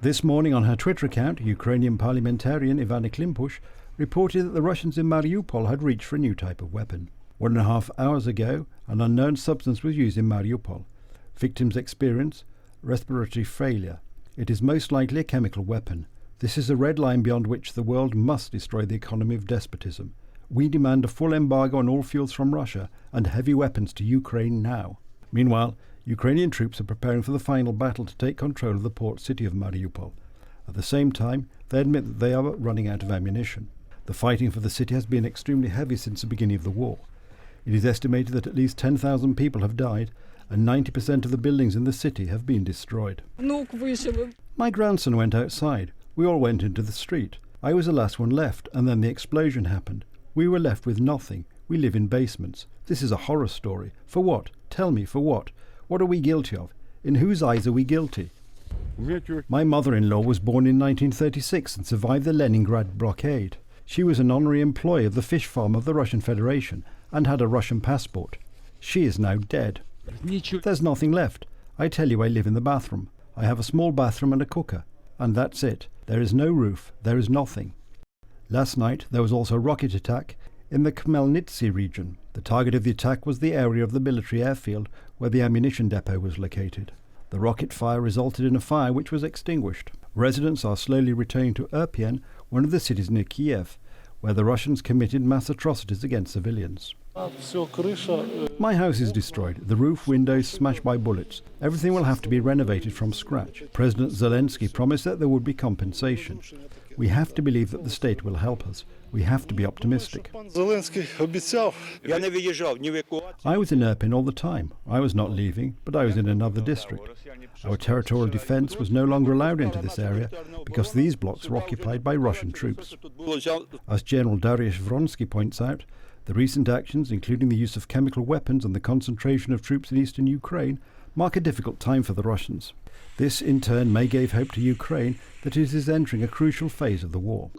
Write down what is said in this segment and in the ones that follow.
This morning on her Twitter account, Ukrainian parliamentarian Ivana Klimpush reported that the Russians in Mariupol had reached for a new type of weapon. 1.5 hours ago, an unknown substance was used in Mariupol. Victims experience respiratory failure. It is most likely a chemical weapon. This is a red line beyond which the world must destroy the economy of despotism. We demand a full embargo on all fuels from Russia and heavy weapons to Ukraine now. Meanwhile, Ukrainian troops are preparing for the final battle to take control of the port city of Mariupol. At the same time, they admit that they are running out of ammunition. The fighting for the city has been extremely heavy since the beginning of the war. It is estimated that at least 10,000 people have died and 90% of the buildings in the city have been destroyed. My grandson went outside. We all went into the street. I was the last one left, and then the explosion happened. We were left with nothing. We live in basements. This is a horror story. For what? Tell me, for what? What are we guilty of? In whose eyes are we guilty? My mother-in-law was born in 1936 and survived the Leningrad blockade. She was an honorary employee of the fish farm of the Russian Federation and had a Russian passport. She is now dead. There's nothing left. I tell you, I live in the bathroom. I have a small bathroom and a cooker. And that's it. There is no roof. There is nothing. Last night there was also a rocket attack in the Khmelnytskyi region. The target of the attack was the area of the military airfield where the ammunition depot was located. The rocket fire resulted in a fire which was extinguished. Residents are slowly returning to Irpin, one of the cities near Kiev, where the Russians committed mass atrocities against civilians. My house is destroyed. The roof, windows smashed by bullets. Everything will have to be renovated from scratch. President Zelensky promised that there would be compensation. We have to believe that the state will help us. We have to be optimistic. I was in Irpin all the time. I was not leaving, but I was in another district. Our territorial defense was no longer allowed into this area because these blocks were occupied by Russian troops. As General Dariusz Vronsky points out, the recent actions, including the use of chemical weapons and the concentration of troops in eastern Ukraine, mark a difficult time for the Russians. This, in turn, may give hope to Ukraine that it is entering a crucial phase of the war.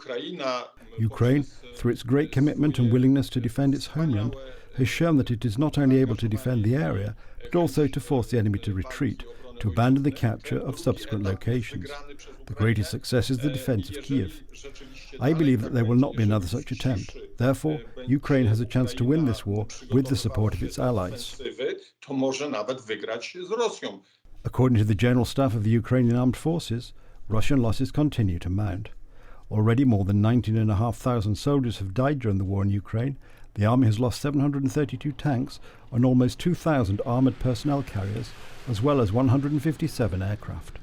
Ukraine, through its great commitment and willingness to defend its homeland, has shown that it is not only able to defend the area, but also to force the enemy to retreat, to abandon the capture of subsequent locations. The greatest success is the defense of Kiev. I believe that there will not be another such attempt. Therefore, Ukraine has a chance to win this war with the support of its allies. According to the General Staff of the Ukrainian Armed Forces, Russian losses continue to mount. Already more than 19,500 soldiers have died during the war in Ukraine. The army has lost 732 tanks and almost 2,000 armoured personnel carriers, as well as 157 aircraft.